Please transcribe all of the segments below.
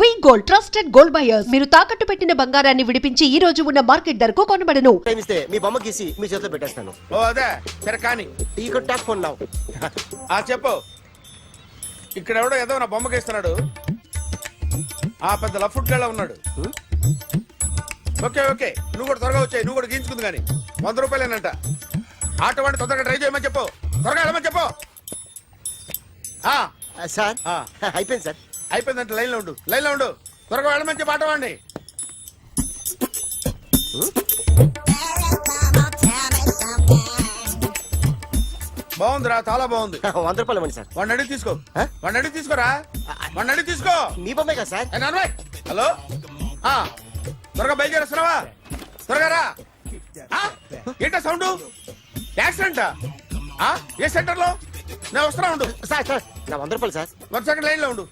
వి gold trusted gold buyers. మీరు తాకట్టు పెట్టిన బంగారాన్ని విడిపించి ఈ రోజు ఉన్న మార్కెట్ ధరకు కొనబడను. ప్రేమిస్తే మీ బొమ్మ గీసి మీ చేతిలో పెట్టేస్తాను. ఓ అదే సరే కానీ ఈ కుడ్ టాక్ ఫోన్ నౌ. చెప్పు. ఇక్కడ ఎవడో ఏదో నా బొమ్మ గీస్తున్నాడు. ఆ పెద్ద లఫుట్ గళ్ళ ఉన్నాడు. ఓకే ఓకే నువ్వు కూడా త్వరగా వచ్చాయి. నువ్వు కూడా గీంచుకుంది కానీ 100 రూపాయలేనంట. ఆటో వాడిని తొందరగా డ్రైవ్ చేయమని చెప్పు. త్వరగా వెళ్ళమని చెప్పు. సార్ అయిపోయింది సార్. అయిపోయిందంటే లైన్లో ఉండు. లైన్లో ఉండు. త్వరగా వెళ్ళమని చెప్పు ఆటో వాడిని. బాగుందిరా చాలా బాగుంది. 100 రూపాయలు ఇవ్వండి సార్. వాడిని అడిగి తీసుకో. వాడిని అడిగి తీసుకోరా. వాడిని అడిగి తీసుకో. మీ బొమ్మే కదా సార్. హలో త్వరగా బయలుదేరేస్తున్నావా? త్వరగా రా. ఏంటా సౌండ్? యాక్సిడెంట్ ఏ సెంటర్ లో? నేను వస్తున్నా ఉండు. సార్ సార్ నా 100 రూపాయలు సార్. 1 సెకండ్ లైన్ లో ఉండు.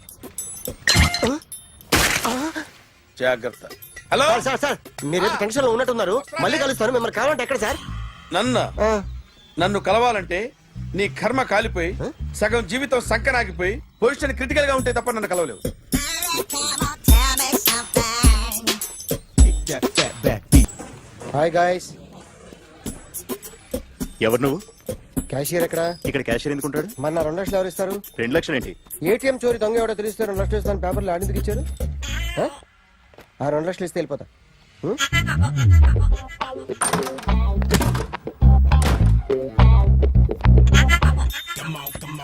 జాగ్రత్త. హలో సార్ సార్ మీరు టెన్షన్ లో ఉన్నట్టున్నారు. మళ్ళీ కలుస్తాను. మిమ్మల్ని కావాలంటే ఎక్కడ సార్? నన్ను కలవాలంటే నీ కర్మ కాలిపోయి సగం జీవితం సంకనాగిపోయి పొజిషన్ క్రిటికల్ గా ఉంటే తప్ప నన్ను కలవలేవు. Hi guys. ఎవరు నువ్వు? క్యాషియర్ ఎక్కడ? ఇక్కడ క్యాషియర్ ఎందుకుంటాడు? మన 2 లక్షలు ఎవరు ఇస్తారు? 2 లక్షలు ఏంటి? ఏటీఎం చోరీ దొంగ ఎవడో తెలిస్తే 2 లక్షలు ఇస్తాను పేపర్లు ఆడిందుకు ఇచ్చారు. ఆ 2 లక్షలు ఇస్తే వెళ్ళిపోతా.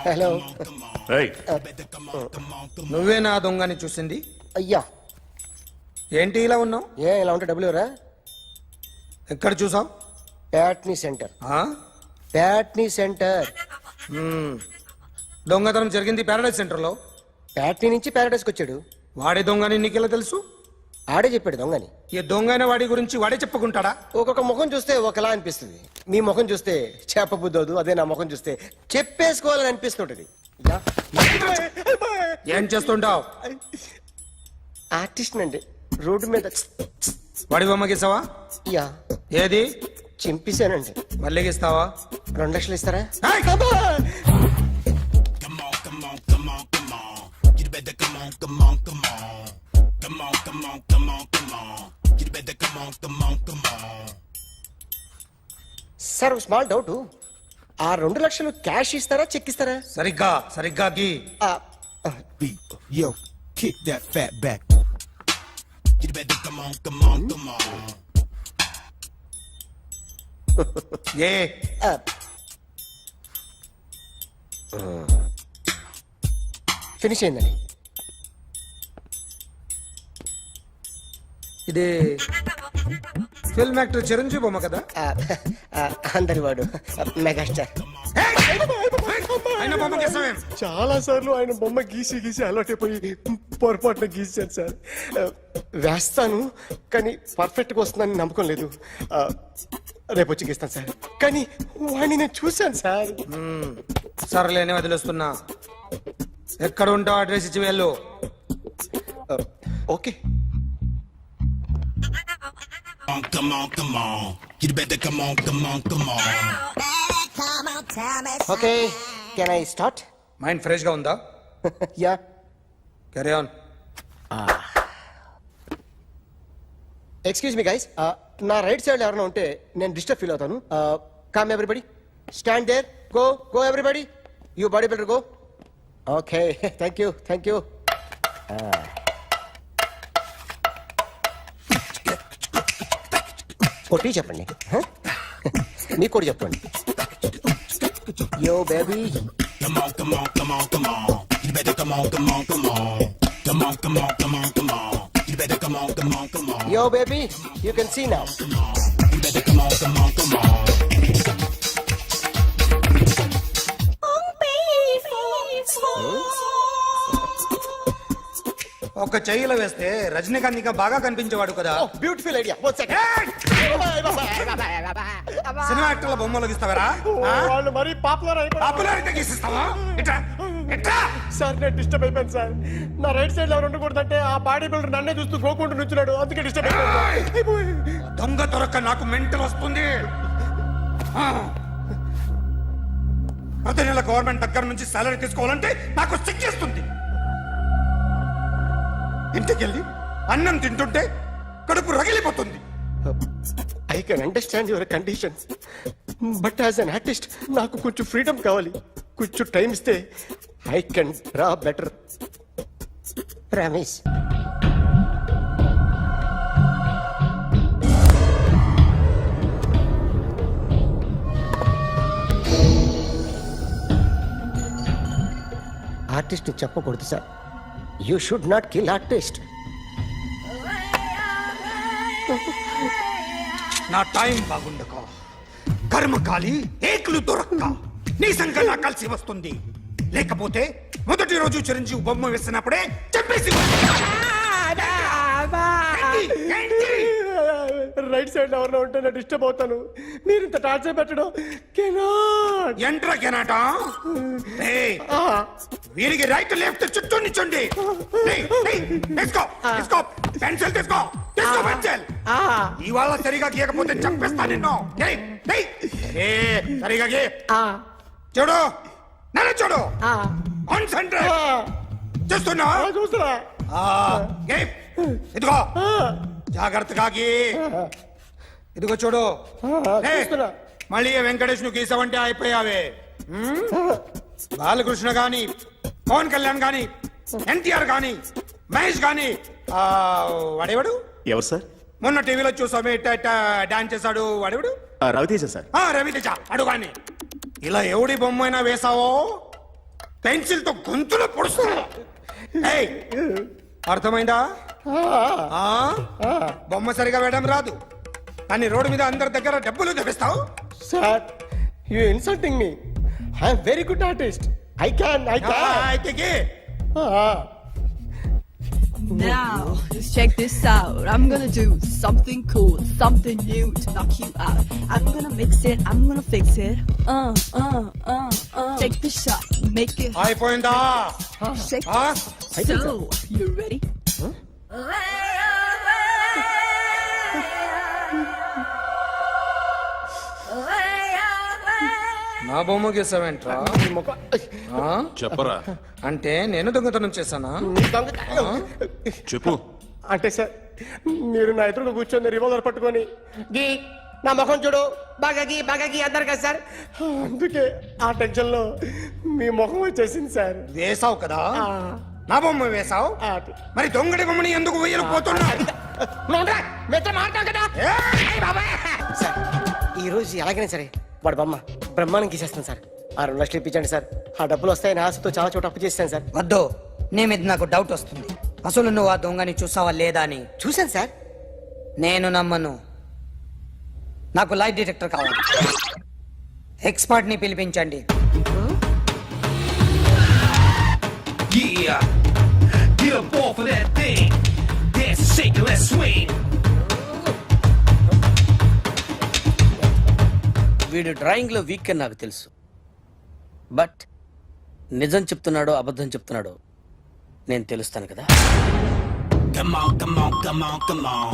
హలో నువ్వే నా దొంగని చూసింది? అయ్యా ఏంటి ఇలా ఉన్నావు? ఇలా ఉంటే డబ్బులు ఎవరా? ఎక్కడ చూసావు? ప్యాట్నీ సెంటర్. ప్యాట్నీ సెంటర్. దొంగతనం జరిగింది ప్యారడైజ్ సెంటర్ లో. ప్యాట్నీ నుంచి ప్యారడైజ్కి వచ్చాడు. వాడే దొంగని నీకెలా తెలుసు? ఆడే చెప్పాడు దొంగని. ఈ దొంగైన వాడి గురించి వాడే చెప్పుకుంటాడా? ఒక్కొక్క ముఖం చూస్తే ఒకలా అనిపిస్తుంది. మీ ముఖం చూస్తే చెప్పబుద్దోదు. అదే నా ముఖం చూస్తే చెప్పేసుకోవాలని అనిపిస్తుంటది. ఏం చేస్తుంటావు? ఆర్టిస్ట్ అండి. రోడ్డు మీద వాడి బొమ్మ గీసావా? యా. ఏది? చింపేశానండి. మళ్ళీ గీస్తావా? 2 లక్షలు ఇస్తారా? Sir small doubt. ఆ 2 లక్షలు క్యాష్ ఇస్తారా చెక్ ఇస్తారా? సరిగ్గా గీ. Yo, kick that fat back. You better come on. A finish అయిందండి. ఇది ఫిల్మ్ యాక్టర్ చిరంజీవి బొమ్మ కదా? అందరి వాడు మెగాస్టార్. ఆయన బొమ్మ గీసావేం? చాలా సార్లు ఆయన బొమ్మ గీసి అలవాటైపోయి పొరపాటున గీసాను సార్. వేస్తాను కానీ పర్ఫెక్ట్గా వస్తుందని నమ్మకం లేదు. రేపు వచ్చి గీస్తాను సార్. కానీ వాడిని నేను చూశాను సార్. సర్లేని వదిలేస్తున్నా. ఎక్కడ ఉంటావు అడ్రస్ ఇచ్చి వెళ్ళు. Okay. Come on. You better come on. Okay can I start? Mind fresh గా ఉందా? Yeah. Carry on. Excuse me guys. నా రైట్ సైడ్ ఎవరైనా ఉంటే నేను డిస్టర్బ్ ఫీల్ అవుతాను. Come everybody, stand there. Go everybody. You body builder go. Okay thank you. కొట్టి చెప్పండి. మీకు కూడా చెప్పండి. Yo baby. Come on. You better come on. Come on. You better come on. Yo baby, you can see now. You better come on. ఒక చెయ్యిలో వేస్తే రజనీకాంత్ ఇంకా బాగా కనిపించేవాడు కదా. Beautiful idea. One second. Cinema యాక్టర్ల బొమ్మలు గీస్తావరా? వాళ్ళు మరి పాపులర్ అయితే గీసిస్తావా? సార్ నేను డిస్టర్బ్ అయిపోయాను సార్. నా రైట్ సైడ్ ఎవరు ఉండకూడదంటే ఆ బాడీ బిల్డర్ నన్నే చూస్తూ గోకుంటూ నుంచున్నాడు. అందుకే డిస్టర్బ్ అయిపోయాను. దొంగ దొరక్క నాకు మెంటల్ వస్తుంది. ప్రతి నెల గవర్నమెంట్ దగ్గర నుంచి సాలరీ తీసుకోవాలంటే నాకు సిగ్గేస్తుంది. ఇంటికెళ్ళి అన్నం తింటుంటే కడుపు రగిలిపోతుంది. I can understand your conditions, but as an artist నాకు కొంచెం ఫ్రీడమ్ కావాలి. కొంచెం టైం ఇస్తే I can draw better. Promise. Artist చెప్పకూడదు sir. You should not kill artist. నా టైం బాగుండక కర్మకాలి ఏకులు దొరక్క నీ సంఖ్య నాకు కలిసి వస్తుంది. లేకపోతే మొదటి రోజు చిరంజీవి బొమ్మ వేసినప్పుడే చెప్పేసి రైట్ సైడ్ ఎవరిలో ఉంటే నేను డిస్టర్బ్ అవుతాను. మీరు ఇంత టార్చర్ పెట్టడం కెనాట్. ఎంట్రా కెనాట. వీరికి రైట్ లెఫ్ట్ చుట్టూ నిచ్చండి. తీసుకో తీసుకో పెన్సిల్ తీసుకో తీసుకో పెన్సిల్. ఇవాళ సరిగా గీయకపోతే చంపేస్తా నిన్ను. సరిగా గీ. చూడు నన్ను చూడు. కాన్సంట్రేట్ చేస్తున్నా. చూస్తున్నా. ఇదిగో జాగ్రత్తగా గీ. ఇదిగో చూడు. చూస్తున్నా. మళ్ళీ వెంకటేష్ ను గీసావంటే అయిపోయావే. బాలకృష్ణ గాని పవన్ కళ్యాణ్ గాని ఎన్టీఆర్ గాని మహేష్ గాని వాడేవాడు ఎవరు సార్? మొన్న టీవీలో చూసామే డాన్స్ చేశాడు వాడేవాడు? రవితేజ సార్. రవితేజ అడుగాని. ఇలా ఎవడి బొమ్మ అయినా వేసావో పెన్సిల్ తో గొంతులో పొడుస్తా. అర్థమైందా? బొమ్మ సరిగా వేయడం రాదు కానీ రోడ్డు మీద అందరి దగ్గర డబ్బులు తెప్పిస్తావు. Sir you insulting me. I'm very good artist. I can అయితే Now, just check this out. I'm gonna do something cool, something new to knock you out. I'm gonna mix it, I'm gonna fix it. Take the shot, make it hot. అయిపోయిందా? Shake So, you ready? నా బొమ్మ గీసావేంట్రా? చెప్పరా. అంటే నేను దొంగతనం చేశానా? చెప్పు. అంటే సార్ మీరు నా ఎదురుగా కూర్చొని రివాల్వర్ పట్టుకొని గీ నా ముఖం చూడు బాగా గీ అన్నారు కదా సార్. అందుకే ఆ టెన్షన్ లో మీ ముఖం వచ్చేసింది సార్. వేసావు కదా, నా బొమ్మ వేసావు. మరి దొంగడి బొమ్మని ఎందుకు వేయలేకపోతున్నా? సార్ ఈ రోజు ఎలాగైనా సరే వాడు బొమ్మ బ్రహ్మాండం గీసేస్తాను సార్. 6 లక్షలు ఇప్పించండి సార్. ఆ డబ్బులు వస్తాయని ఆశతో చాలా చోట అప్పు చేస్తాను సార్. వద్దు, నీ మీద నాకు డౌట్ వస్తుంది. అసలు నువ్వు ఆ దొంగని చూసావా లేదా అని. చూశాను సార్. నేను నమ్మను. నాకు లైట్ డిటెక్టర్ కావాలి. ఎక్స్పర్ట్ ని పిలిపించండి. Yeah, get up off of that thing. Dance and shake and let's swing. వీడు డ్రాయింగ్ లో వీక్ అని నాకు తెలుసు. బట్ నిజం చెప్తున్నాడో అబద్ధం చెప్తున్నాడో నేను తెలుస్తాను కదా. Come on, come on, come on, come on.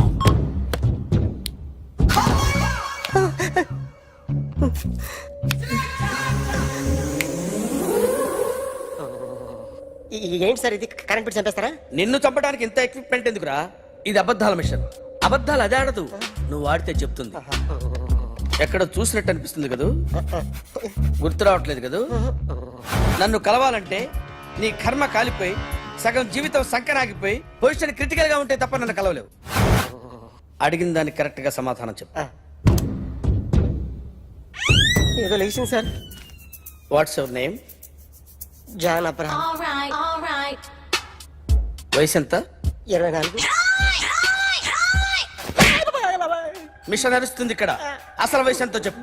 ఏంటి సార్ ఇది? కరెంట్ బిల్ చంపేస్తారా? నిన్ను చంపడానికి ఇంత ఎక్విప్మెంట్ ఎందుకురా? ఇది అబద్ధాల మిషన్. అబద్ధాలు అదే ఆడదు, నువ్వు ఆడితే చెప్తుంది. ఎక్కడ చూసినట్టు అనిపిస్తుంది కదూ? గుర్తు రావట్లేదు కదూ? నన్ను కలవాలంటే నీ కర్మ కాలిపోయి సగం జీవితం సంకనాగిపోయి పొజిషన్ క్రిటికల్ గా ఉంటే తప్ప నన్ను కలవలేవు. అడిగిన దానికి కరెక్ట్ గా సమాధానం చెప్పు. ఏదో లేచింది sir. What's your name? John Abraham. వయసు ఎంత? 24. మిషన్ నడుస్తుంది ఇక్కడ. అసలు వయసు ఎంతో చెప్పు.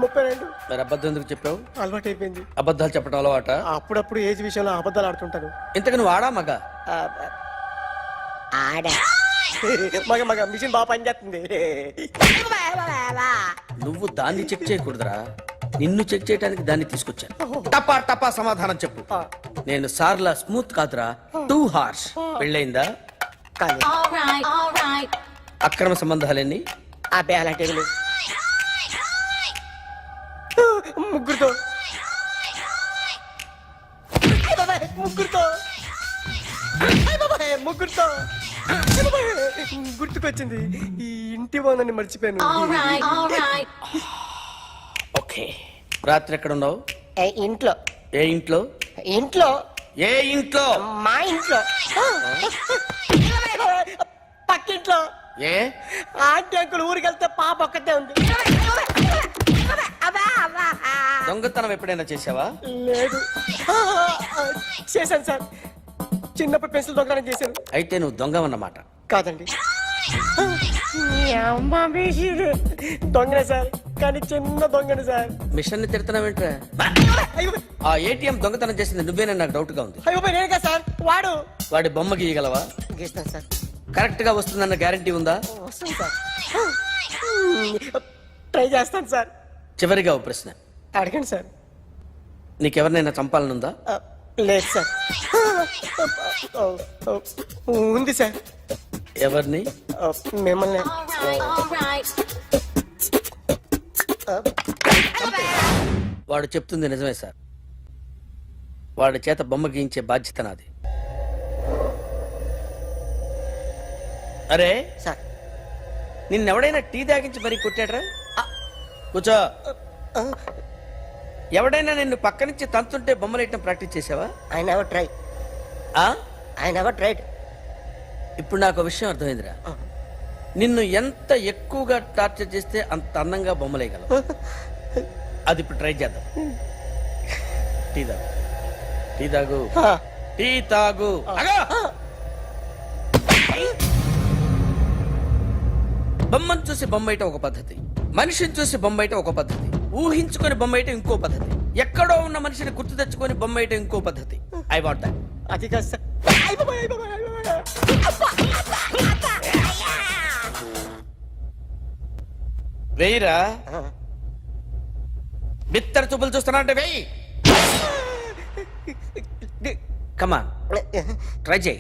32. మరి అబద్ధం ఎందుకు చెప్పావు? అలవాటు అయిపోయింది. అబద్ధాలు చెప్పడం అలవాట? అప్పుడప్పుడు ఏజ్ విషయంలో అబద్ధాలు ఆడుతుంటాను. ఇంతకు నువ్వు ఆడా మగ? ఆడా. మగ మిషన్ బాగా పనిచేస్తుంది. నువ్వు దాన్ని చెక్ చేయకూడదురా, నిన్ను చెక్ చేయడానికి దాన్ని తీసుకొచ్చాను. టపా టపా సమాధానం చెప్పు. నేను సార్లా స్మూత్ కాదురా, టూ హార్ష్. పెళ్ళయిందా? కానీ అక్రమ సంబంధాలన్నీ? అబ్బే అలాంటి ముగ్గురుతో. ముగ్గురుతో ముగ్గురుతో గుర్తుకొచ్చింది, ఈ ఇంటి వాళ్ళని మర్చిపోయాను. ఓకే, రాత్రి ఎక్కడ ఉన్నావు? ఇంట్లో. ఏ ఇంట్లో? ఇంట్లో. ఏ ఇంట్లో? మా ఇంట్లో. పక్కింట్లో. ఏ ఆంటీ అంకుల్ ఊరికి వెళ్తే పాప ఒక్కతే ఉంది. దొంగతనం ఎప్పుడైనా చేసావా? లేదు. చేశాను సార్, చిన్నప్పుడు పెన్సిల్ దొంగతనం చేశాను. అయితే నువ్వు దొంగవన్నమాట. కాదండి, దొంగనే సార్, కానీ చిన్న దొంగని సార్. మిషన్ ని తిడుతున్నావేంట్రా? అయ్యో ఆ ఏటీఎం దొంగతనం చేసింది నువ్వేనని నాకు డౌట్ గా ఉంది. అయ్యో నేను కదా సార్, వాడు. వాడి బొమ్మ గీయగలవా? గీస్తాను సార్. కరెక్ట్ గా వస్తుందన్న గ్యారంటీ ఉందా? వస్తాను సార్, ట్రై చేస్తాను సార్. చివరిగా ఓ ప్రశ్న అడగండి సార్. నీకెవరినైనా చంపాలనుందా? లేదు సార్. ఉంది సార్. ఎవరిని? మిమ్మల్ని. వాడు చెప్తుంది నిజమే సార్. వాడి చేత బొమ్మ గీయించే బాధ్యత నాది. అరే సార్, నిన్నెవడైనా టీ తాగించి మరీ కొట్టాడ్రా? కూర్చో. ఎవడైనా నిన్ను పక్క నుంచి తంతుంటే బొమ్మలేయటం ప్రాక్టీస్ చేసావా? I never try. I never tried. ఇప్పుడు నాకు విషయం అర్థమైందిరా. నిన్ను ఎంత ఎక్కువగా టార్చర్ చేస్తే అంత అందంగా బొమ్మలేయగలవు. అది ఇప్పుడు ట్రై చేద్దాం. టీ తాగు, టీ తాగు, టీ తాగు. బొమ్మను చూసి బొమ్మేయటం ఒక పద్ధతి, మనిషిని చూసి బొమ్మేయటం ఒక పద్ధతి, ఊహించుకొని బొమ్మేయటం ఇంకో పద్ధతి, ఎక్కడో ఉన్న మనిషిని గుర్తు తెచ్చుకొని బొమ్మేయటం ఇంకో పద్ధతి. I want that. అది కాదు సార్. వెయ్యిరా. బిత్తర చూపులు చూస్తున్నా అంటే వెయ్యి. కమాన్, ట్రై చేయి,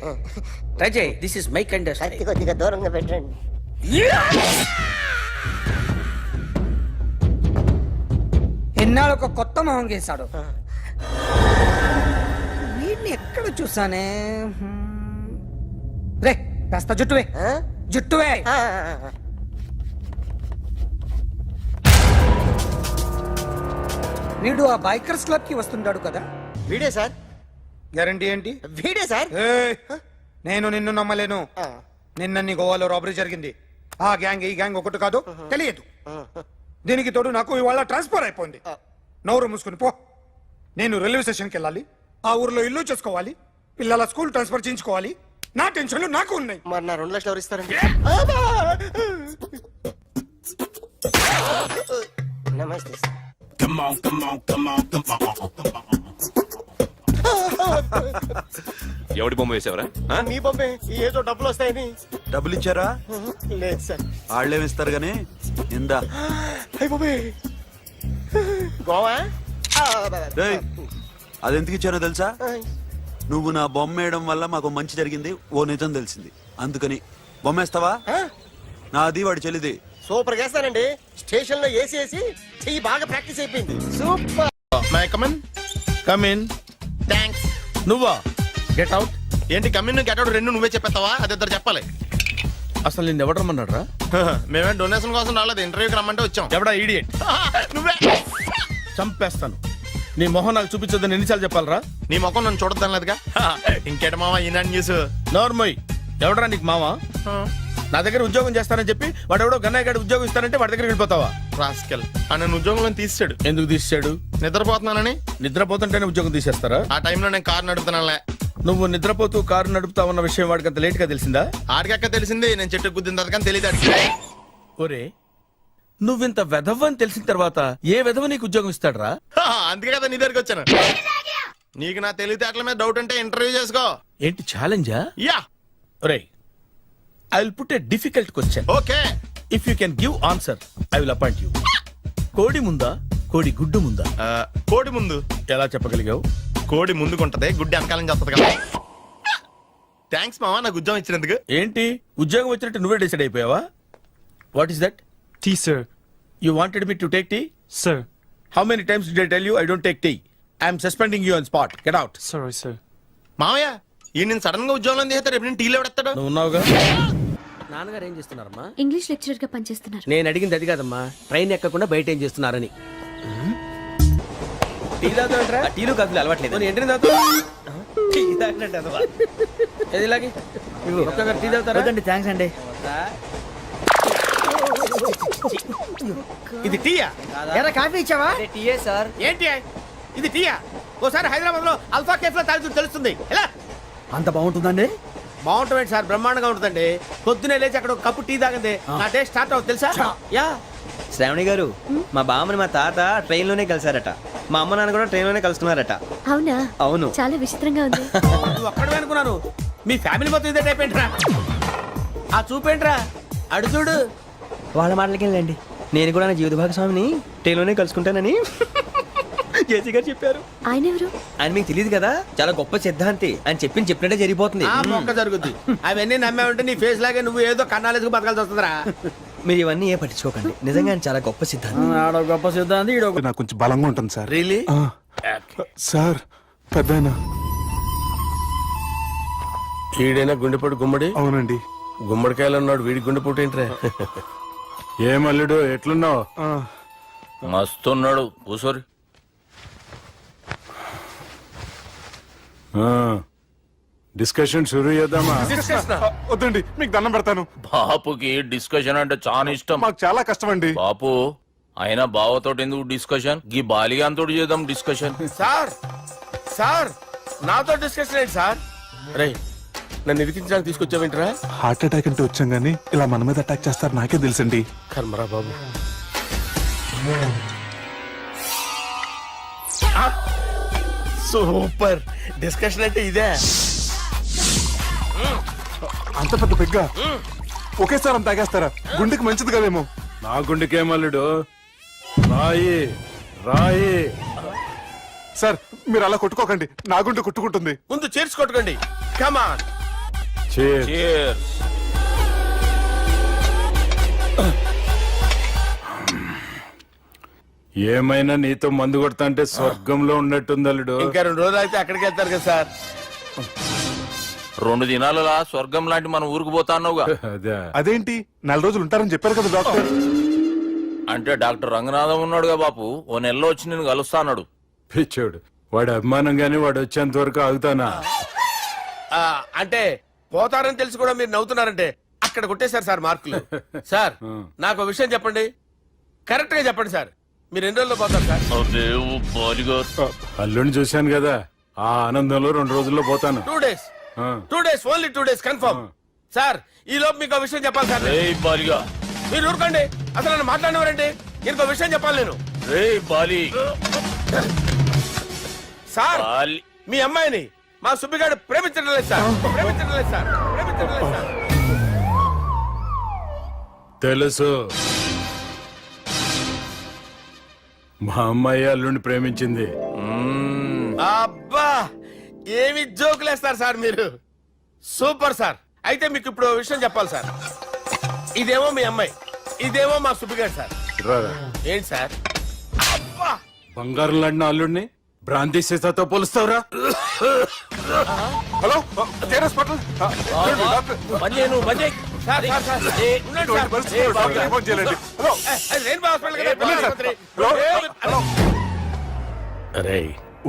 ట్రై చేయి. This is my kind of style. కొద్దిగా దూరంగా పెట్టండి. ఎన్నాళ్ళు ఒక కొత్త మొహం గీశాడు. వీడిని ఎక్కడ చూసానే? రే కాస్త జుట్టువే, జుట్టువే. వీడు ఆ బైకర్స్ క్లబ్ కి వస్తుంటాడు కదా? వీడే సార్. గ్యారంటీ ఏంటి? వీడే సార్. నేను నిన్ను నమ్మలేను. నిన్న నీ గోవాలో రాబరీ జరిగింది. ఆ గ్యాంగ్ ఈ గ్యాంగ్ ఒకటి కాదు, తెలియదు. దీనికి తోడు నాకు ఇవాళ ట్రాన్స్ఫర్ అయిపోయింది. నోరు మూసుకుని పో. నేను రైల్వే స్టేషన్కి వెళ్ళాలి, ఆ ఊర్లో ఇల్లు చేసుకోవాలి, పిల్లల స్కూల్ ట్రాన్స్ఫర్ చేయించుకోవాలి. నా టెన్షన్లు నాకు ఉన్నాయి. మరి నా 2 లక్షలు ఎవరు ఇస్తారండి? నమస్తే sir. Come on, come on, come on, come on, come on. ఎవడి బొమ్మ వేసావరా? మీ బొమ్మే, ఏదో డబ్బులు వస్తాయని. డబ్బులు ఇచ్చారా? లేదు సార్. వాళ్ళేమి ఇస్తారు గానీ ఇందా. అయ్య బాబే, గోవా. రేయ్, అది ఎందుకు ఇచ్చానో తెలుసా? నువ్వు నా బొమ్మ వేయడం వల్ల మాకు మంచి జరిగింది, ఓ నిజం తెలిసింది. అందుకని బొమ్మేస్తావా? నాది వాడి చెల్లిది. సూపర్ చేస్తానండి. స్టేషన్ లో ఏసీ వేసి చెయ్యి బాగా ప్రాక్టీస్ అయిపోయింది. Super. May come in. Come in. Thanks. నువ్వా? Get out. ఏంటి కమిన్ గెట్ అవుట్ రెండు నువ్వే చెప్పేస్తావా? అది ఇద్దరు చెప్పాలి. అసలు నిన్ను ఎవడు రమ్మన్నాడు రా? మేమే డొనేషన్ కోసం రాలేదు, ఇంటర్వ్యూకి రమ్మంటే వచ్చాం. ఎవడా ఈడియట్? నువ్వే. చంపేస్తాను. నీ మొహం నాకు చూపించొద్దని ఎన్నిసార్లు చెప్పాలరా? నీ ముఖం నన్ను చూడద్దాం లేదుగా. ఇంకేట మామ ఈనాడు న్యూస్. నోర్మోయ్, ఎవడరా నీకు మావా? నా దగ్గర ఉద్యోగం చేస్తానని చెప్పి వాడు ఎవడో గన్నయ్య గడి ఉద్యోగం ఇస్తానంటే వాడి దగ్గర వెళ్ళిపోతావా? రాస్కెల్. నన్ను ఉద్యోగంలో తీసాడు. ఎందుకు తీసాడు? నిద్రపోతున్నానని. నిద్రపోతుంటేనే ఉద్యోగం తీసేస్తారా? ఆ టైంలో నేను కారు నడుపుతున్నానులే. నువ్వు నిద్రపోతూ కారు నడుపుతా ఉన్న విషయం వాడికి అంత లేట్ గా తెలిసిందా? ఆడికక్క తెలిసింది, నేను చెట్టు గుద్దిన తర్వాత కానీ తెలియదు. ఒరే, నువ్వింత వెధవ అని తెలిసిన తర్వాత ఏ వెధవ నీకు ఉద్యోగం ఇస్తాడరా? అందుకే కదా నీ దగ్గరికి వచ్చాను. నీకు నా తెలివితేటల మీద డౌట్ అంటే ఇంటర్వ్యూ చేసుకో. ఏంటి ఛాలెంజా? యా. ఒరే, I will put a difficult question. Okay. If you can give answer I will appoint you. కోడి ముందా, కోడి గుడ్డు ముందా? కోడి ముందు. ఎలా చెప్పగలిగావు? కోడి ముందుకుంటది, గుడ్డి వెనకాలం చేస్తుంది కదా. థ్యాంక్స్ మామా నాకు ఉద్యోగం ఇచ్చినందుకు. ఏంటి ఉద్యోగం వచ్చినట్టు నువ్వే డిసైడ్ అయిపోయావా? What is that? Tea, sir. You wanted me to take tea? Sir. How many times did I tell you I don't take tea? I am suspending you on spot. Get out. Sorry, sir. మామయ్య ఈ నేను sudden గా ఉద్యోగంలో దిగుతాడు రేపు నేను టీలో ఎవడెత్తాడు నువ్వు ఉన్నావుగా. నాన్నగారు ఏం చేస్తున్నారమ్మా? ఇంగ్లీష్ లెక్చరర్ గా పనిచేస్తున్నారు. నేను అడిగింది అది కాదమ్మా, ట్రైన్ ఎక్కకుండా బయట ఏం చేస్తున్నారని. టీ తాగుతావంటరా? టీలు కాదు అలవాట్లేదు. ఏంటి తాగుతావు? టీ తాగినట్టు అదవా. ఏది ఇలాగే ఒక్కగారు టీ తాగుతారా? థ్యాంక్స్ అండి. ఇది టీయా? ఎరా కాఫీ ఇచ్చావా? టీయే సార్. ఏంటి ఇది టీయా? ఓసారి హైదరాబాద్ లో అల్ఫా కేఫ్ లో తాగుతూ తెలుస్తుంది. ఎలా అంత బాగుంటుందండి? బాగుంటుంది సార్, బ్రహ్మాండంగా ఉంటుందండి. పొద్దునే లేచి అక్కడ ఒక కప్పు టీ తాగింది నా డే స్టార్ట్ అవుతుంది తెలుసా? యా. శ్రావణి గారు, మా బామ్మని మా తాత ట్రైన్ లోనే కలిసారట. మా అమ్మ నాన్న కూడా ట్రైన్ లోనే కలుసుకున్నారట. అవునా? అవును. చాలా విచిత్రంగా ఉంది. నువ్వు ఒక్కడే అనుకున్నాను, మీ ఫ్యామిలీ మొత్తం ఇదే టైప్ ఏంట్రా? ఆ చూపేంట్రా, అడు చూడు. వాళ్ళ మాటలకి వెళ్ళండి. నేను కూడా నా జీవిత భాగస్వామిని ట్రైన్ లోనే కలుసుకుంటానని జేసీ గారు చెప్పారు. ఆయన ఎవరు? ఆయన మీకు తెలియదు కదా, చాలా గొప్ప సిద్ధాంతి అని చెప్పినట్టే జరిగిపోతుంది. ఆ మొక్క జరుగుద్ది. అవన్నీ నమ్మే ఉంటే నీ ఫేస్ లాగే నువ్వు ఏదో కన్నాలేసుకు బతకాల్సి వస్తుందిరా. మీరు ఇవన్నీ ఏ పట్టించుకోకండి. నిజంగా ఆయన చాలా గొప్ప సిద్ధాంతి. ఆడో గొప్ప సిద్ధాంతి, ఈడో నాకు కొంచెం బలంగా ఉంటుంది సార్. రియలీ? సార్ పెద్దయినా. ఈడైనా గుండెపోటు గుమ్మడి? అవునండి. గుమ్మడికాయలు అన్నాడు, వీడి గుండెపోటు ఏంట్రా? ఏమల్లుడు ఎట్లున్నావు? మస్తున్నాడు కూసోరి. డిస్కషన్ షురూ చేద్దామా? వద్దండి, మీకు దండం పెడతాను. బాపుకి డిస్కషన్ అంటే చాలా ఇష్టం. మాకు చాలా కష్టం అండి. బాపు అయినా బావతోటి ఎందుకు డిస్కషన్? గీ బాలిగాంతోటి చేద్దాం డిస్కషన్. సార్ సార్ నాతో డిస్కషన్ ఏంటి సార్? రే నన్ను ఇరికించడానికి తీసుకొచ్చావేంట్రా? హార్ట్ అటాక్ అంటే వచ్చాం గానీ ఇలా మన మీద అటాక్ చేస్తారు నాకే తెలుసండి. కర్మరా బాబు. సూపర్ డిస్కషన్ అంటే ఇదే. అంత పెద్ద పెగ్గా ఒకేసారి అంత తాగేస్తారా? గుండెకి మంచిది కదేమో. నా గుండెకేమల్లుడు రాయి రాయి. సార్ మీరు అలా కొట్టుకోకండి, నా గుండె కొట్టుకుంటుంది. ముందు చేర్చుకొట్టుకోండి. కమాన్. Cheers. ఏమైనా నీతో మందు కొడతా అంటే స్వర్గంలో ఉన్నట్టుంది అల్లుడు. ఇంకా 2 రోజులు అయితే అక్కడికి వెళ్తారు కదా సార్. 2 దినాలలా స్వర్గం లాంటి మన ఊరికి పోతాన్నావుగా. అదేంటి 4 రోజులు ఉంటారని చెప్పారు కదా డాక్టర్. అంటే డాక్టర్ రంగనాథం ఉన్నాడుగా బాపు, ఓ నెలలో వచ్చి నేను కలుస్తా అన్నాడు. పిచ్చోడు, వాడి అభిమానం గాని వాడు వచ్చేంత వరకు ఆగుతానా? అంటే పోతారని తెలిసి కూడా మీరు నవ్వుతున్నారంటే అక్కడ కొట్టేశారు సార్ మార్కులు. సార్ నాకు విషయం చెప్పండి, కరెక్ట్ గా చెప్పండి సార్. మీరు ఎన్ని రోజుల్లో పోతారు సార్? అల్లుడిని చూశాను కదా, ఆ ఆనందంలో 2 రోజుల్లో పోతాను. 2 days. 2 days, only 2 days confirm. Sir ఈ లోపు మీకు విషయం చెప్పాలి సార్. మీరు ఊరుకోండి, అసలు నన్ను మాట్లాడినవారండి. ఇంకో విషయం చెప్పాలి నేను. సార్ మీ అమ్మాయిని మా సుబ్బిగాడు ప్రేమించడం లేదు సార్. ప్రేమించడం లేదు సార్. ప్రేమించడం లేదు సార్. తెలుసు, మా అమ్మాయి అల్లుడిని ప్రేమించింది. అబ్బా ఏమి జోకులేస్తారు సార్ మీరు. Super sir. అయితే మీకు ఇప్పుడు ఓ విషయం చెప్పాలి సార్. ఇదేమో మీ అమ్మాయి, ఇదేమో మా సుబ్బిగాడు సార్. రారా. ఏంటి సార్? అబ్బా బంగారం లాంటి అల్లుడిని భ్రాంతి సీతతో పోలుస్తావురా? హలో కేరస్ పటల్. Sir, sir, sir. ఉండండి సార్. ఫోన్ చేయాలండి. హలో రెయిన్బో హాస్పిటల్ కదా, పిల్లల ఆసుపత్రి. అరే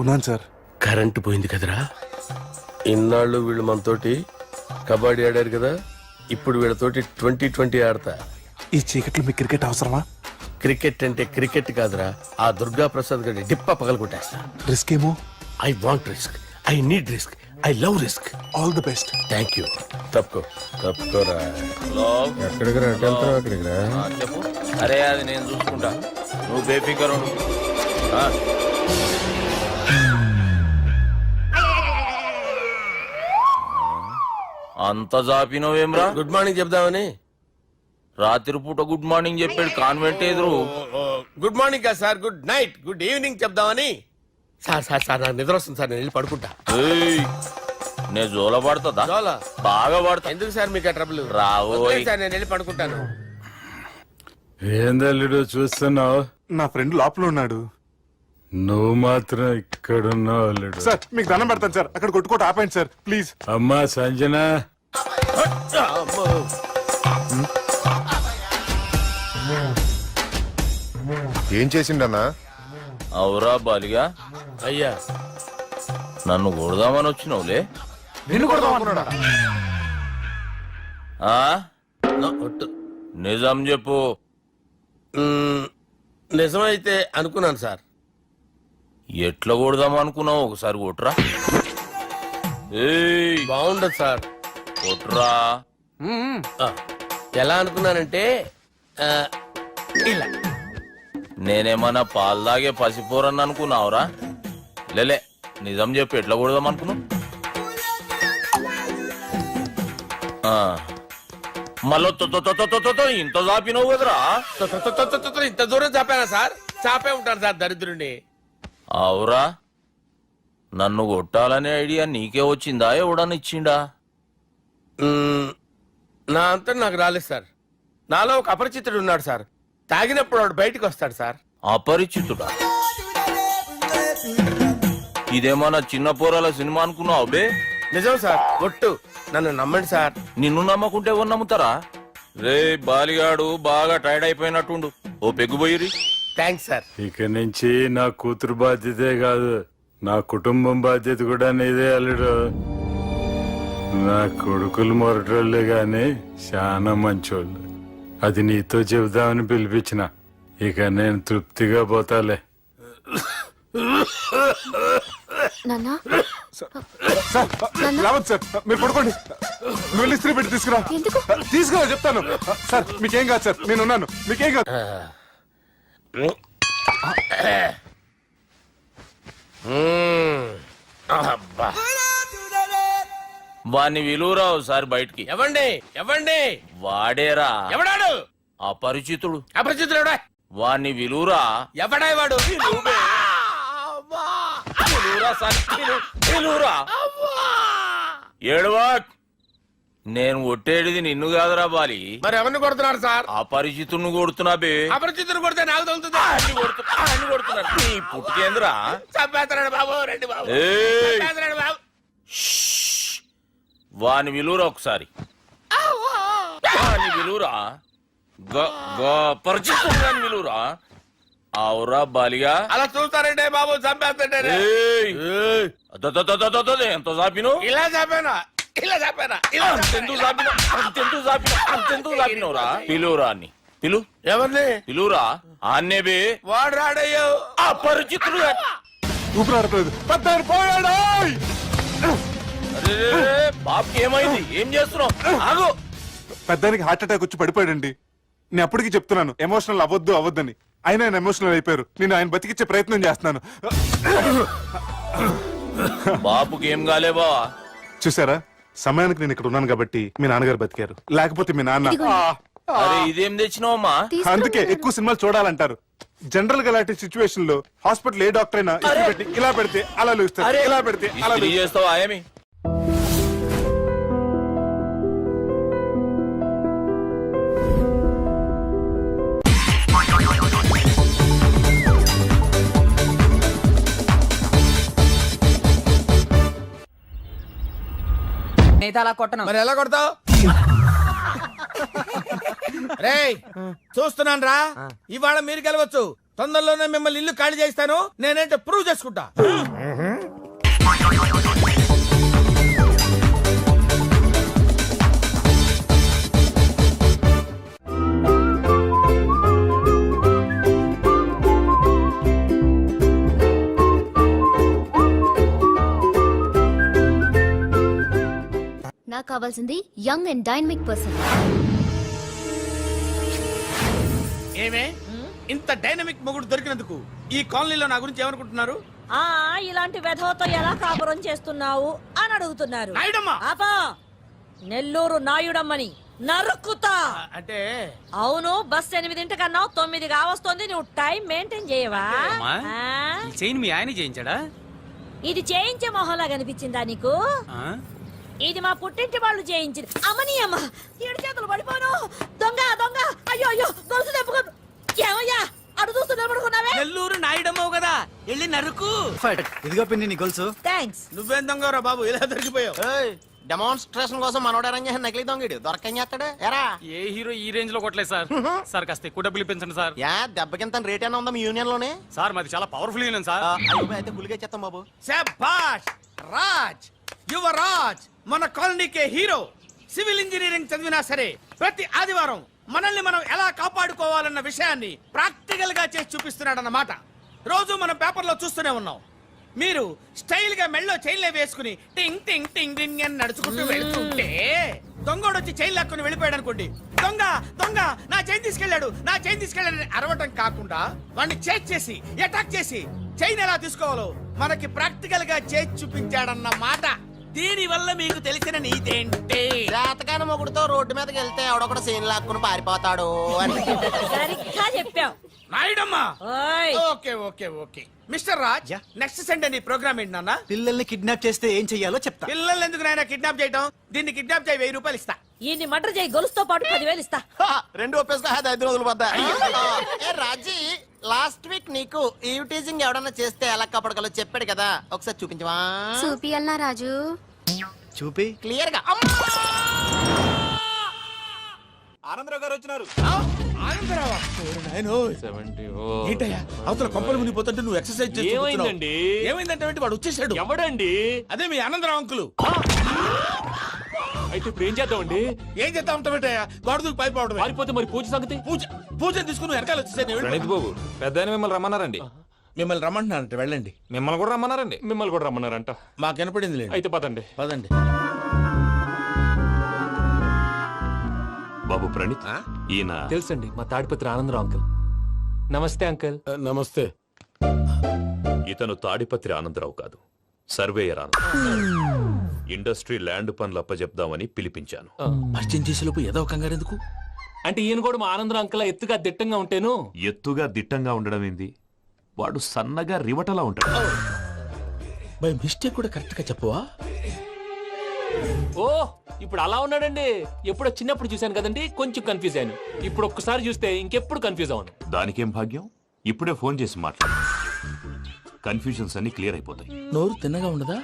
ఉన్నాను సార్. కరెంటు పోయింది కదరా. ఇన్నాళ్ళు వీళ్ళు మనతోటి కబడ్డీ ఆడారు కదా, ఇప్పుడు వీళ్ళతోటి 2020 ఆడతా. ఈ చీకట్లో మీకు క్రికెట్ అవసరమా? క్రికెట్ అంటే క్రికెట్ కాదురా, ఆ దుర్గా ప్రసాద్ గారి డిప్ప పగల కొట్టేస్తా. రిస్క్ ఏమో. I want risk, I need risk, I love risk. All the best. Thank you. తప్పుకోరా. ఎక్కడికి రా? అక్కడికి రా. చెప్పు. అరే అది నేను చూసుకుంటా, నువ్వు బేఫికర్ ఉండు. అంత జాపినవేమ్రా? గుడ్ మార్నింగ్ చెప్దామని. రాత్రి పూట గుడ్ మార్నింగ్ చెప్పాడు కాన్వెంట్ ఎదురు. గుడ్ మార్నింగ్ కాదు sir, good night, good evening చెప్దామని. సార్ సార్ సార్ నాకు నిద్ర వస్తుంది సార్, నేను వెళ్ళి పడుకుంటా. నేను జోల పడుతుందా? జోలా? బాగా పడతా. ఎందుకు సార్ మీకు ఆ ట్రబుల్? రావోయ్ సార్, నేను వెళ్ళి పడుకుంటాను. ఏందల్లుడు చూస్తున్నావు? నా ఫ్రెండ్ లోపల ఉన్నాడు. నువ్వు మాత్రం ఇక్కడున్నావు అల్లుడు. సార్ మీకు దండం పెడతాను సార్, అక్కడ కొట్టుకోట ఆపండి సార్ ప్లీజ్. అమ్మా సంజన, ఏం చేసిండన్నా? అవురా బాలిగా, అయ్యా నన్ను కొడదామని వచ్చినావులే. నిన్ను కొడదామన్నాడా? ఆ? ఒట్టు. నిజం చెప్పు. నిజమైతే అనుకున్నాను సార్. ఎట్లా కొడదాం అనుకున్నావు? ఒకసారి కొట్రా. ఏయ్, బాగుండదు సార్. కొట్రా. ఆ, ఎలా అనుకున్నానంటే ఆ, ఇలా నేనేమన్నా పాలు తాగే పసిపోరని అనుకున్నావురా? లేలే, నిజం చెప్పు, ఎట్లా కొడదాం అనుకున్నావు? మళ్ళీ ఇంత చాపినావు కదరా? ఇంత దూరం చాపానా సార్? చాపే ఉంటాను సార్ దరిద్రుడిని. అవురా, నన్ను కొట్టాలనే ఐడియా నీకే వచ్చిందా? ఎవడన్నా ఇచ్చిండా? నా అంతా నాకు రాలేదు సార్. నాలో ఒక అపరిచితుడు ఉన్నాడు సార్. తాగినప్పుడు వాడు బయటికి వస్తాడు సార్. అపరిచితుడా? ఇదేమన్నా చిన్న పోరాల సినిమా అనుకున్నావు బే? నిజం సార్, ఒట్టు. నన్ను నమ్మండి సార్. నిన్ను నమ్మకుంటే ఎవరు నమ్ముతారా? రే బాలిగాడు బాగా టైర్డ్ అయిపోయినట్టుండు, ఓ పెగ్గుబోయిరి. Thanks sir. ఇక నుంచి నా కూతురు బాధ్యతే కాదు, నా కుటుంబం బాధ్యత కూడా నీదే అల్లుడు. నా కొడుకులు మొరటోళ్ళే గాని చాలా మంచోళ్ళు. అది నీతో చెబుదామని పిలిపించిన. ఇక నేను తృప్తిగా పోతాలే. సార్ రావద్దు సార్, మీరు పడుకోండి. నువ్వు వెళ్ళి ఇస్త్రీ పెట్టి తీసుకురా. తీసుకురా చెప్తాను. సార్ మీకేం కాదు సార్, నేను ఉన్నాను, మీకేం కాదు. అబ్బా. వాణ్ణి విలువరా ఒకసారి బయటికి. ఎవండి ఎవండి? వాడేరా. ఎవడాడు? అపరిచితుడు. అపరిచితుడు ఎవడా? వాణ్ణి విలువరా. ఎవడా వాడు? విలువరా సార్, విలువరా. ఏడవా. నేను కొట్టేడిది నిన్ను కాదురా బాలి. మరి ఎవరిని కొడుతున్నారు సార్? అపరిచితుడిని కొడుతున్నా బే. అపరిచితుడు కొడితే నాకు తగులుతుందా? అన్ని కొడుతున్నారు. నీ పుట్టుకేంద్రా? చంపేస్తున్నాడు బాబు, రండి బాబు. ఏయ్, చంపేస్తున్నాడు బాబు. వాని విలువరా ఒకసారి. వాని విలువరా. పరిచితుడు విలువరా. అవురా బాలిగా. అలా చూస్తారంటే బాబు, చంపేస్తాడే. ఎంత చాపిను? ఇలా చంపానా? ఇలా చంపానా? అంతెందుకు చాపిన? అంతెందుకు చాపిన? అంతెందుకు చాపినవురా? పిలువురా అన్ని. పిలు. ఎవరిని? పిలువురా. ఆన్నే బే. వాడు రాడయ్యో. అపరిచితుడు. ఊపిరాడట్లేదు. పెద్దాయన పోయాడు. బాబుకి ఏమైంది? ఏం చేస్తున్నావు? ఆగు. పెద్దానికి హార్ట్ అటాక్ వచ్చి పడిపోయాడండి. నేను అప్పటికి చెప్తున్నాను ఎమోషనల్ అవ్వద్దు అవ్వద్దని. ఆయన ఎమోషనల్ అయిపోయారు. నేను ఆయన బతికిచ్చే ప్రయత్నం చేస్తున్నాను. బాబుకి ఏం కాలే బావా? చూసారా, సమయానికి నేను ఇక్కడ ఉన్నాను కాబట్టి మీ నాన్నగారు బతికారు. లేకపోతే మీ నాన్న. అరే ఇదేం తెచ్చినావమ్మా? అందుకే ఎక్కువ సినిమాలు చూడాలంటారు. జనరల్ గా ఇలాంటి సిచ్యువేషన్ లో హాస్పిటల్ ఏ డాక్టర్ అయినా ఇస్త్రీ పెట్టి ఇలా పెడితే అలా లూస్తారు, ఇలా పెడితే అలా చేస్తావా ఏమి? అలా కొట్టను. మరి ఎలా కొడతావు? రేయ్ చూస్తున్నాను రా, ఇవాళ మీరు గెలవచ్చు. తొందరలోనే మిమ్మల్ని ఇల్లు ఖాళీ చేస్తాను. నేనేంటో ప్రూవ్ చేసుకుంటా. నాకు కావాల్సింది యంగ్ అండ్ డైనమిక్ పర్సన్. ఏమే ఇంత డైనమిక్ మొగుడు దొరికినందుకు ఈ కాలనీలో నా గురించి ఏమనుకుంటున్నారు? ఇలాంటి వెధవతో ఎలా కాపురం చేస్తున్నావు అని అడుగుతున్నారు. నాయుడమ్మ. ఆపా, నెల్లూరు నాయుడమ్మని నరుక్కుతా. అంటే అవును, బస్ 8:00 9 కావస్తుంది. నువ్వు టైం మెయింటైన్ చేయవా? చైన్ మీ ఆయన చేయించాడా? ఇది చేయించే మొహంలా కనిపించిందా నీకు? ఇది మా పుట్టింటి వాళ్ళు చేయించింది. అమ్మని అమ్మ, 7 చేతులు పడిపోను. దొంగ దొంగ, అయ్యో అయ్యో, గొలుసు తెప్పుకో. ఏమయ్యా అడు చూస్తూ నిలబడుకున్నావే? నెల్లూరు నాయుడమ్మవు కదా, వెళ్ళి నరుకు. ఇదిగో పిన్ని నీ గొలుసు. థ్యాంక్స్. నువ్వేం దొంగరా బాబు, ఇలా దొరికిపోయావు. డెమాన్స్ట్రేషన్ కోసం మనోడు అరేంజ్ చేసిన నకిలీ దొంగడు దొరకం చేస్తాడు ఎరా ఏ హీరో ఈ రేంజ్ లో కొట్టలేదు సార్. సార్ కాస్త ఎక్కువ డబ్బులు ఇప్పించండి సార్. యా దెబ్బకింత రేట్ అయినా ఉందా మీ యూనియన్ లోనే సార్ మాది చాలా పవర్ఫుల్ యూనియన్ సార్. అయితే గులిగా చేస్తాం బాబు. శభాష్ రాజ్, యువరాజ్, మన కాలనీకే హీరో. సివిల్ ఇంజనీరింగ్ చదివినా సరే ప్రతి ఆదివారం మనల్ని మనం ఎలా కాపాడుకోవాలన్న విషయాన్ని ప్రాక్టికల్ గా చేసి చూపిస్తున్నాడన్నమాట. రోజు మనం పేపర్లో చూస్తూనే ఉన్నాం. మీరు స్టైల్ గా మెళ్ళో చైన్లే వేసుకుని టింగ్ టింగ్ టింగ్ టింగ్ అని నడుచుకుంటూ వెళ్తుంటే దొంగోడు వచ్చి చైన్ లాక్కుని వెళ్ళిపోయాడు అనుకోండి. దొంగ దొంగ నా చైన్ తీసుకెళ్ళాడు, నా చైన్ తీసుకెళ్ళాడు అరవటం కాకుండా వాడిని చేజ్ చేసి అటాక్ చేసి చైన్ ఎలా తీసుకోవాలో మనకి ప్రాక్టికల్ గా చేసి చూపించాడన్న మాట. దీని వల్ల మీకు తెలిసిన నీతేంటే జాతకాన మొగుడుతో రోడ్డు మీదకి వెళ్తే ఎవడొకడు సీన్ లాక్కుని పారిపోతాడు అని. సరిగ్గా చెప్పావు నాయుడమ్మా. Okay okay okay mister Raj, next Sunday నీ ప్రోగ్రామ్ ఏంటి నాన్న? పిల్లల్ని కిడ్నాప్ చేస్తే ఏం చెయ్యాలో చెప్తా. పిల్లల్ని ఎందుకు నాయన కిడ్నాప్ చేయటం? దీన్ని కిడ్నాప్ చేయి, 1000 రూపాయలు ఇస్తా. ఈ మటర్ చేయి, గొలుసుతో పాటు 10,000 ఇస్తా. రెండు ఒప్పేసుకో 5 రోజులు పడ్డా. ఏ రాజీ, లాస్ట్ వీక్ నీకు ఈవ్ టీజింగ్ ఎవడన్నా చేస్తే ఎలా కాపాడగలో చెప్పాడు కదా, ఒకసారి చూపించవా? చూపియల్నా రాజు? చూపి క్లియర్ గా. ఆనందరావు గారు వచ్చినారు. ఆనందరావా? ఏంటయ్యా అవతల కొంపలు మునిగిపోతుంటే నువ్వు ఎక్సర్సైజ్ చేస్తూ ఏమైందండి? ఏమైందంటే వాడు వచ్చేసాడు. ఎవడండి? అదే మీ ఆనందరావు అంకులు. అయితే ఇప్పుడు ఏం చేద్దామండి? ఏం చేస్తా ఉంటావేటయ్యా, గొడవకు పైపోవడమే. పారిపోతే మరి పూజ సంగతి? పూజ తీసుకుని వెనకాల వచ్చేసాను. బాబు పెద్ద మిమ్మల్ని రమ్మన్నారండి. మిమ్మల్ని రమ్మంటున్నారంట, వెళ్ళండి. మిమ్మల్ని కూడా రమ్మన్నారండి. మిమ్మల్ని కూడా రమ్మన్నారంట. మాకు వినపడింది. అయితే పదండి. పదండి. బాబు ప్రణీత్, ఈయన తెలుసండి, మా తాడిపత్రి ఆనందరావు అంకుల్. నమస్తే అంకుల్. నమస్తే. ఇతను తాడిపత్రి ఆనందరావు కాదు, సర్వేయర్ ఆనందరావు. ఇండస్ట్రీ ల్యాండ్ పనులు అప్పచెప్దామని పిలిపించాను. పరిచయం చేసేలోపు ఏదో కంగారు ఎందుకు? అంటే ఈయన కూడా మా ఆనందరావు అంకుల్ ఎత్తుగా దిట్టంగా ఉంటేను. ఎత్తుగా దిట్టంగా ఉండడం ఏంది, వాడు సన్నగా రివటలా ఉంటాడు. బై మిస్టేక్ కూడా కరెక్ట్ గా చెప్పవా? ఓ ఇప్పుడు అలా ఉన్నాడండి. ఎప్పుడో చిన్నప్పుడు చూశాను కదండి, కొంచెం కన్ఫ్యూజ్ అయ్యాను. ఇప్పుడు ఒక్కసారి చూస్తే ఇంకెప్పుడు కన్ఫ్యూజ్ అవ్వను. దానికేం భాగ్యం, ఇప్పుడే ఫోన్ చేసి మాట్లాడు. కన్ఫ్యూజన్స్ అన్ని క్లియర్ అయిపోతాయి. నోరు తిన్నగా ఉండదా?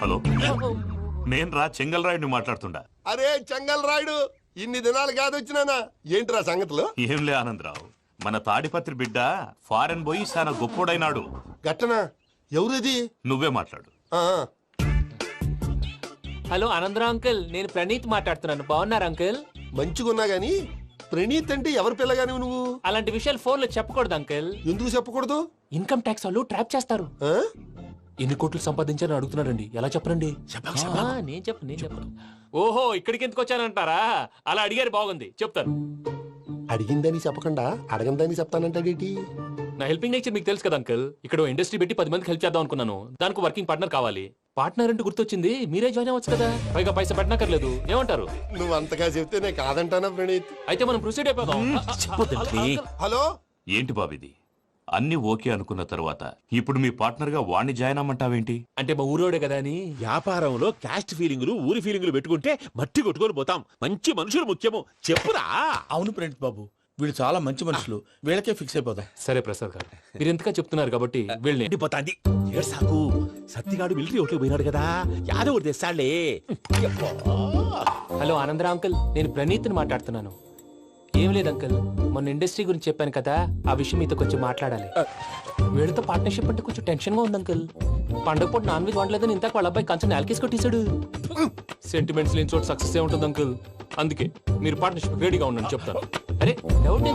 హలో, నేను రా చెంగల్ రాయుడిని మాట్లాడుతుండా. అరే చెంగల్ రాయుడు, ఇన్ని దినాలు కాదు వచ్చినానా? ఏంట్రా సంగతులు? ఏంలే ఆనందరావు, మన తాడిపత్రి బిడ్డ ఫారెన్ పోయి చాలా గొప్పోడైనాడు. గట్టనా? ఎవరిది? నువ్వే మాట్లాడు. హలో ఆనందరావు అంకుల్, నేను ప్రణీత్ మాట్లాడుతున్నాను. బాగున్నారు అంకుల్? మంచిగున్నా గాని ప్రణీత్ అంటే ఎవరి పిల్లగాని నువ్వు? అలాంటి విషయాలు ఫోన్ లో చెప్పకూడదు అంకుల్. ఎందుకు చెప్పకూడదు? ఇన్కమ్ ట్యాక్స్ వాళ్ళు ట్రాప్ చేస్తారు. ఎన్ని కోట్లు సంపాదించాలని అడుగుతున్నారండి, ఎలా చెప్పరండి? నేను చెప్పను. ఓహో, ఇక్కడికి ఎందుకు వచ్చానంటారా? అలా అడిగారు, బాగుంది, చెప్తాను. అడిగిందని చెప్పకుండా అడగందని చెప్తానంటాడేటి? నా హెల్పింగ్ నేచర్ మీకు తెలుసు కదా అంకుల్. ఇక్కడ ఇండస్ట్రీ పెట్టి 10 మందికి హెల్ప్ చేద్దాం అనుకున్నాను. దానికి వర్కింగ్ పార్ట్నర్ కావాలి. పార్ట్నర్ అంటే గుర్తొచ్చింది, మీరే జాయిన్ అవ్వచ్చు కదా, పైగా పైసా పెట్టనక్కర్లేదు. ఏమంటారు? నువ్వు అంతగా చెప్తే నేను కాదంటానా ప్రణీత్? అయితే మనం ప్రొసీడ్ అయిపోదాం. హలో, ఏంటి బాబిది? అన్ని ఓకే అనుకున్న తర్వాత ఇప్పుడు మీ పార్ట్నర్ గా వాణ్ణి జాయిన్ అమ్మంటావేంటి? అంటే మా ఊరోడే కదా అని. వ్యాపారంలో క్యాస్ట్ ఫీలింగులు ఊరి ఫీలింగులు పెట్టుకుంటే మట్టి కొట్టుకొని పోతాం. మంచి మనుషులు ముఖ్యము, చెప్పురా. అవును ప్రణీత్ బాబు, వీళ్ళు చాలా మంచి మనుషులు, వీళ్ళకే ఫిక్స్ అయిపోతాం. సరే ప్రసాద్ గారు, మీరు ఎంతగా చెప్తున్నారు కాబట్టి వీళ్ళని. పోతాంది సాకు. సత్తిగాడు మిలిటరీ ఓట్లు పోయినాడు కదా, యాదవ్ తెస్తాడులే. హలో ఆనందరావు అంకుల్, నేను ప్రణీత్ని మాట్లాడుతున్నాను. ఏం లేదు అంకుల్, మొన్న ఇండస్ట్రీ గురించి చెప్పాను కదా, ఆ విషయం మీతో కొంచెం మాట్లాడాలి. వీళ్ళతో పార్ట్నర్షిప్ అంటే కొంచెం టెన్షన్ గా ఉంది అంకుల్. పండగ పూట నాన్ వెజ్ వండలేదని ఇంతకు వాళ్ళ అబ్బాయి కంచెం నాలుకేసి కొట్టేశాడు. సెంటిమెంట్స్ లేని చోట సక్సెస్ ఏ ఉంటుంది అంకుల్. అందుకే మీరు పార్ట్నర్షిప్ రెడీగా ఉండండి, చెప్తాను. అరే డౌట్